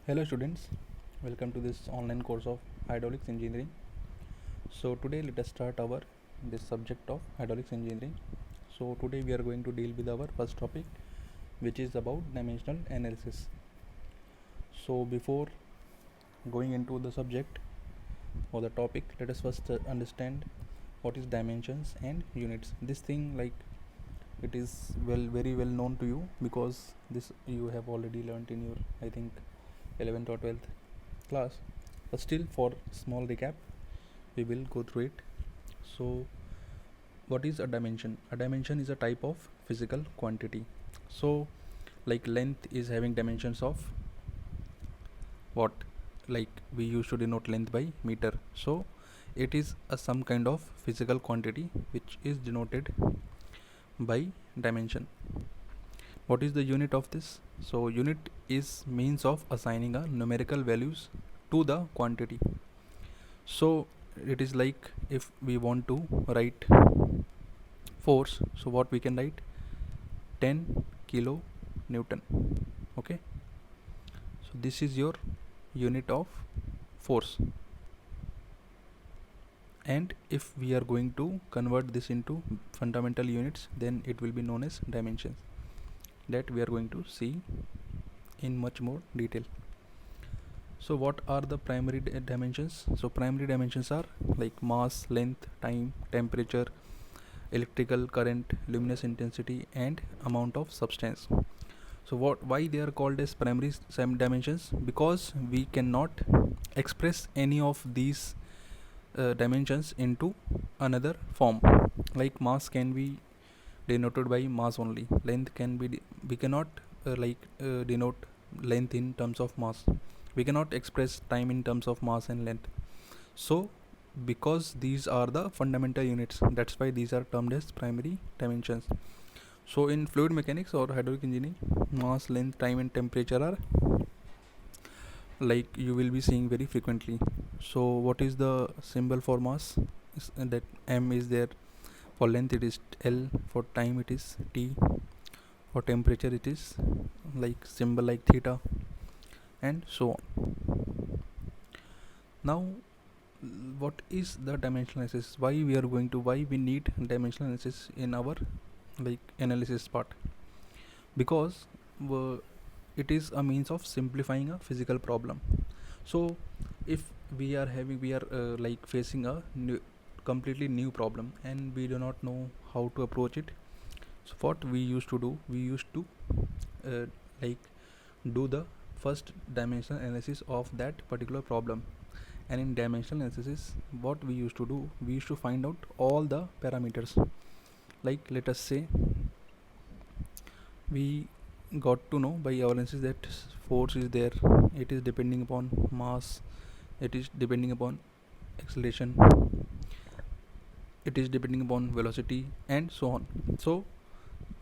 Hello students, welcome to this online course of hydraulics engineering. So today let us start our this subject of hydraulics engineering. So today we are going to deal with our first topic, which is about dimensional analysis. So before going into the subject or the topic, let us first understand what is dimensions and units. This thing it is very well known to you because this you have already learnt in your I think 11th or 12th class, but still for small recap we will go through it. So what is a dimension? A dimension is a type of physical quantity. So like length is having dimensions of what, like we used to denote length by meter. So it is some kind of physical quantity which is denoted by dimension. What is the unit of this? So unit is means of assigning a numerical values to the quantity. So it is like if we want to write force, so what we can write 10 kilo Newton. Okay, so this is your unit of force, and if we are going to convert this into fundamental units, then it will be known as dimensions, that we are going to see in much more detail. So what are the primary dimensions? So primary dimensions are like mass, length, time, temperature, electrical current, luminous intensity, and amount of substance. So why they are called as primary dimensions? Because we cannot express any of these dimensions into another form. Like mass can be denoted by mass only. Length can be we cannot denote length in terms of mass. We cannot express time in terms of mass and length. So because these are the fundamental units, that's why these are termed as primary dimensions. So in fluid mechanics or hydraulic engineering, mass, length, time and temperature are like you will be seeing very frequently. So what is the symbol for mass? That M is there. For length it is L, for time it is T, for temperature it is like symbol like theta, and so on. Now what is the dimensional analysis? Why we need dimensional analysis in our analysis part? Because it is a means of simplifying a physical problem. So if we are facing a completely new problem and we do not know how to approach it, so what we used to do, we used to uh, like do the first dimensional analysis of that particular problem. And in dimensional analysis, what we used to do, we used to find out all the parameters. Like let us say we got to know by our analysis that force is there, it is depending upon mass, it is depending upon acceleration, it is depending upon velocity, and so on. So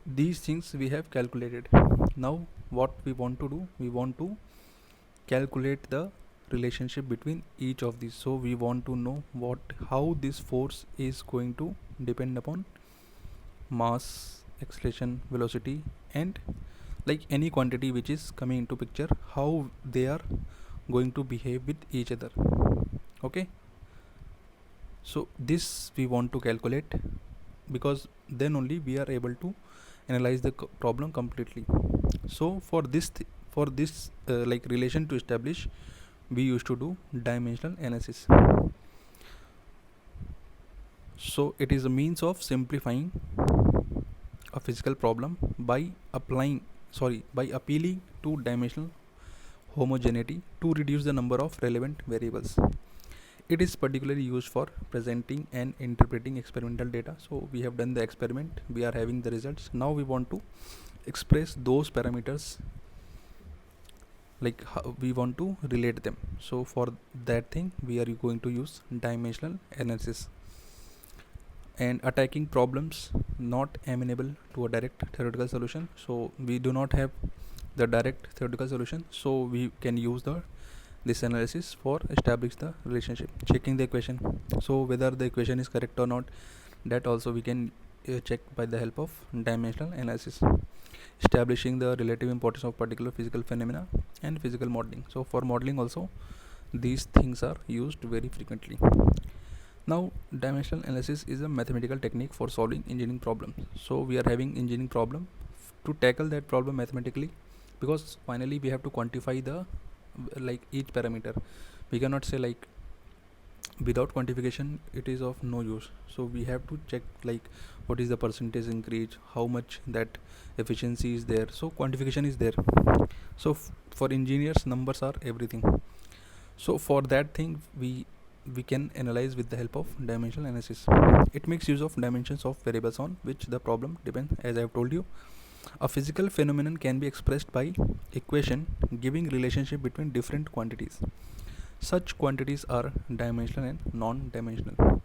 these things we have calculated. Now what we want to do, we want to calculate the relationship between each of these. So we want to know how this force is going to depend upon mass, acceleration, velocity, and like any quantity which is coming into picture, how they are going to behave with each other. Okay, so this we want to calculate, because then only we are able to analyze the problem completely. So for this relation to establish, we used to do dimensional analysis. So it is a means of simplifying a physical problem by appealing to dimensional homogeneity to reduce the number of relevant variables. It is particularly used for presenting and interpreting experimental data. So we have done the experiment, we are having the results. Now we want to express those parameters, like how we want to relate them. So for that thing we are going to use dimensional analysis. And attacking problems not amenable to a direct theoretical solution, so we do not have the direct theoretical solution, so we can use this analysis for establish the relationship, checking the equation, so whether the equation is correct or not, that also we can check by the help of dimensional analysis. establishing the relative importance of particular physical phenomena, and physical modeling. So for modeling also these things are used very frequently. Now dimensional analysis is a mathematical technique for solving engineering problems. So we are having engineering problem to tackle that problem mathematically, because finally we have to quantify the like each parameter. We cannot say like without quantification it is of no use. So we have to check like what is the percentage increase, how much that efficiency is there. So quantification is there. So for engineers numbers are everything. So for that thing we can analyze with the help of dimensional analysis. It makes use of dimensions of variables on which the problem depends. As I have told you, a physical phenomenon can be expressed by equation giving relationship between different quantities. Such quantities are dimensional and non-dimensional.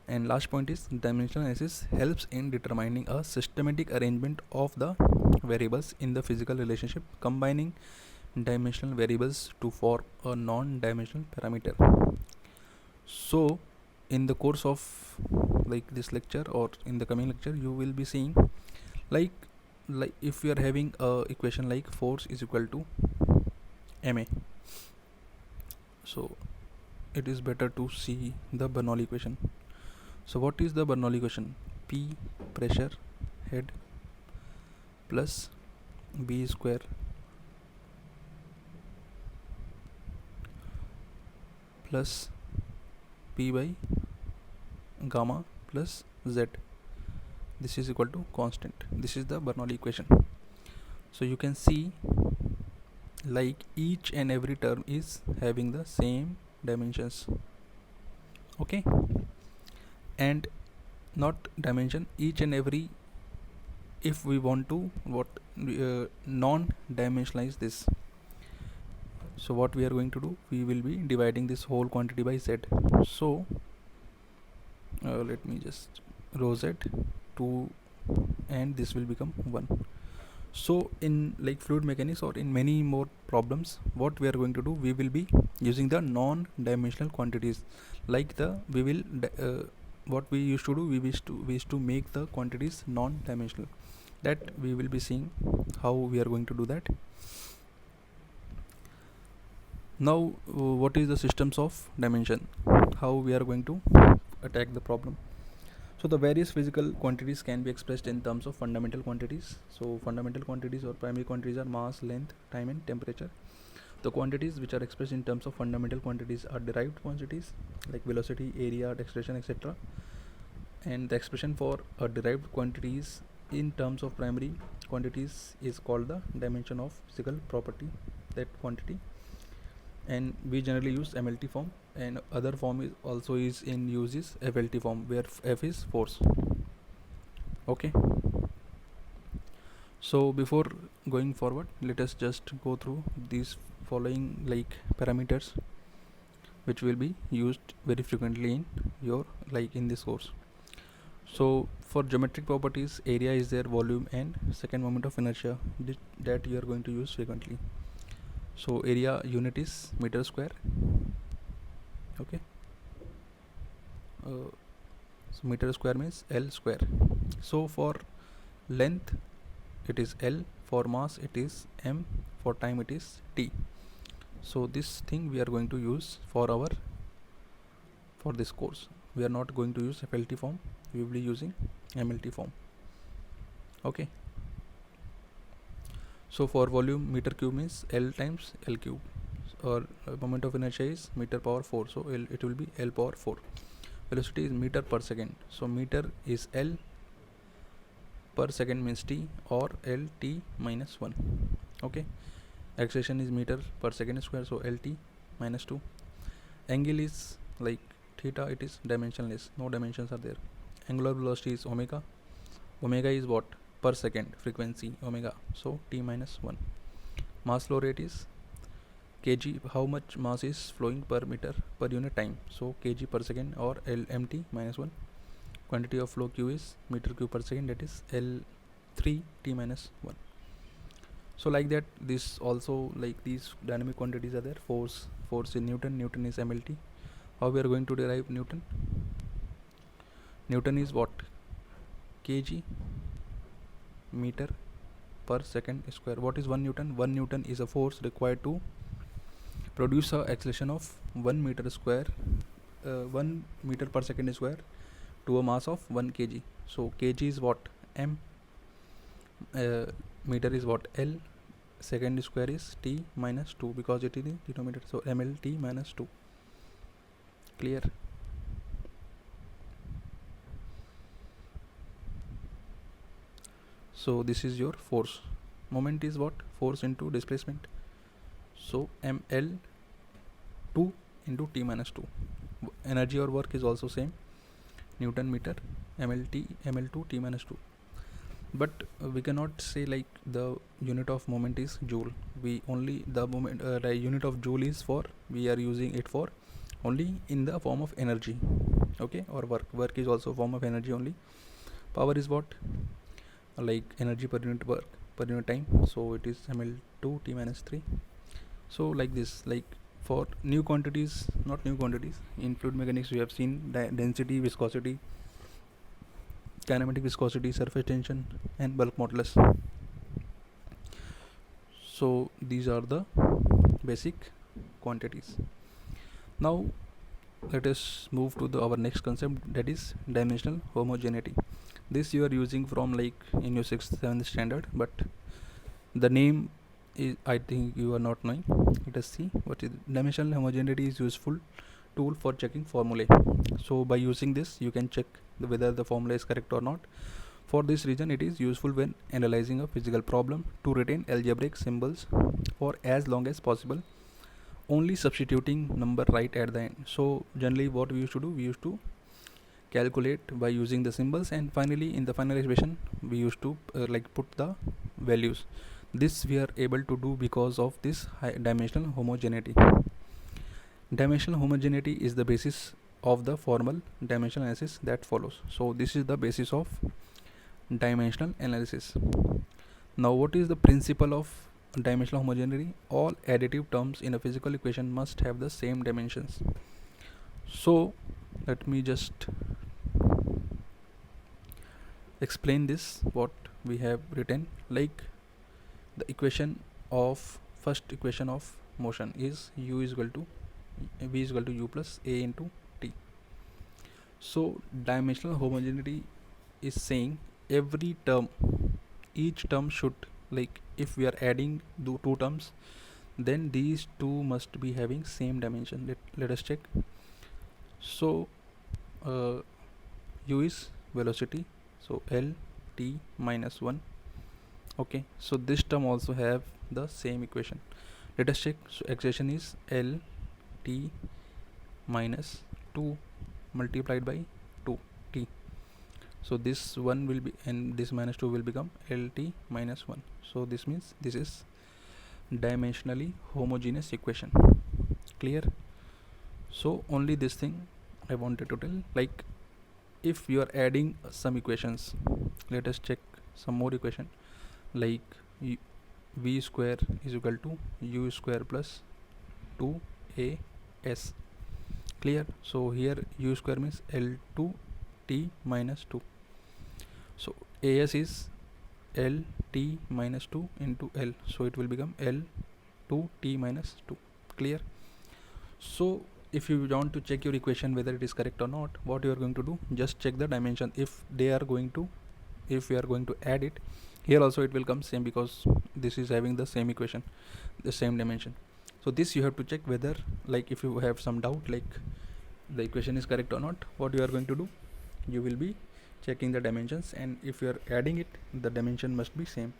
And last point is dimensional analysis helps in determining a systematic arrangement of the variables in the physical relationship, combining dimensional variables to form a non-dimensional parameter. So in the course of like this lecture or in the coming lecture you will be seeing like if we are having a equation like force is equal to ma. So it is better to see the Bernoulli equation. So what is the Bernoulli equation? P pressure head plus B square plus P by gamma plus Z. This is equal to constant. This is the Bernoulli equation. So you can see like each and every term is having the same dimensions. Okay, and not dimension, each and every, if we want to what non-dimensionalize this, so what we are going to do, we will be dividing this whole quantity by z. So let me just rho z 2 and this will become 1. So in like fluid mechanics or in many more problems, what we are going to do, we will be using the non-dimensional quantities. Like the we will what we used to do, we used to make the quantities non-dimensional. That we will be seeing how we are going to do that. Now what is the systems of dimension, how we are going to attack the problem. So the various physical quantities can be expressed in terms of fundamental quantities. So fundamental quantities or primary quantities are mass, length, time and temperature. The quantities which are expressed in terms of fundamental quantities are derived quantities like velocity, area, acceleration, etc. And the expression for a derived quantities in terms of primary quantities is called the dimension of physical property, that quantity. And we generally use MLT form, and other form is also is in use is FLT form, where F is force. Okay, so before going forward, let us just go through these following like parameters which will be used very frequently in your like in this course. So for geometric properties, area is there, volume and second moment of inertia, that you are going to use frequently. So area unit is meter square. Okay, so meter square means L square. So for length it is L, for mass it is M, for time it is T. So this thing we are going to use for this course. We are not going to use FLT form, we will be using MLT form. Okay, so for volume, meter cube means L times L cube, or moment of inertia is meter power 4, so it will be L power 4. Velocity is meter per second, so meter is L, per second means T, or L T minus 1. Okay, acceleration is meter per second square, so LT minus 2. Angle is like theta, it is dimensionless, no dimensions are there. Angular velocity is omega. Omega is what? Per second, frequency omega, so T minus 1. Mass flow rate is kg, how much mass is flowing per meter per unit time, so kg per second, or LMT minus 1. Quantity of flow Q is meter cube per second, that is L3 T minus 1. So like that, this also like these dynamic quantities are there. Force in Newton, Newton is MLT. How we are going to derive Newton? Newton is what? Kg meter per second square. What is 1 Newton? 1 Newton is a force required to produce a acceleration of 1 meter square, 1 meter per second square to a mass of 1 kg. So kg is what? M, meter is what? L, second square is t minus 2 because it is in denominator, so mlt minus 2. Clear? So this is your force. Moment is what? Force into displacement. So ml 2 into t minus 2. Energy or work is also same, Newton meter, ml2 t minus 2. But we cannot say like the unit of moment is joule. We only the moment the unit of joule is for, we are using it for only in the form of energy, okay, or work is also a form of energy only. Power is what? Like energy per unit work per unit time, so it is ml2 t minus 3. So like this, like for new quantities, not new quantities, in fluid mechanics we have seen density, viscosity, kinematic viscosity, surface tension and bulk modulus. So these are the basic quantities. Now let us move to our next concept, that is dimensional homogeneity. This you are using from like in your 6th 7th standard, but the name is, I think you are not knowing. Let us see what is dimensional homogeneity. Is useful tool for checking formulae. So by using this you can check whether the formula is correct or not. For this reason it is useful when analyzing a physical problem to retain algebraic symbols for as long as possible, only substituting number right at the end. So generally what we used to do, we used to calculate by using the symbols, and finally in the final expression we used to like put the values. This we are able to do because of this high dimensional homogeneity. Dimensional homogeneity is the basis of the formal dimensional analysis that follows. So this is the basis of dimensional analysis. Now what is the principle of dimensional homogeneity? All additive terms in a physical equation must have the same dimensions. So let me just explain this, what we have written. Like the equation of, first equation of motion is u is equal to v is equal to u plus a into t. So dimensional homogeneity is saying every term, each term should, like if we are adding the two terms, then these two must be having same dimension. Let us check. So u is velocity, so l t minus 1. Okay, so this term also have the same equation. Let us check. So acceleration is l t minus 2 multiplied by 2 t. So this 1 will be, and this minus 2 will become lt minus 1. So this means this is dimensionally homogeneous equation. Clear? So only this thing I wanted to tell. Like if you are adding some equations, let us check some more equation. Like v square is equal to u square plus 2as. Clear? So here u square means l2 t minus 2. So as is l t minus 2 into l, so it will become l2 t minus 2. Clear? So if you want to check your equation whether it is correct or not, what you are going to do, just check the dimension. If we are going to add it, here also it will come same, because this is having the same equation, the same dimension. So this you have to check whether, like if you have some doubt like the equation is correct or not, what you are going to do, you will be checking the dimensions, and if you are adding it, the dimension must be same.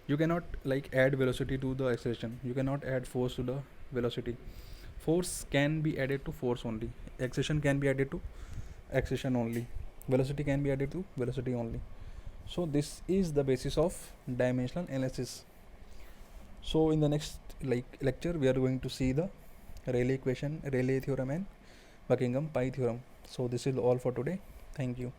You cannot like add velocity to the acceleration, you cannot add force to the velocity. Force can be added to force only, acceleration can be added to acceleration only, velocity can be added to velocity only. So this is the basis of dimensional analysis. So in the next lecture we are going to see the Rayleigh equation, Rayleigh theorem and Buckingham pi theorem. So this is all for today. Thank you.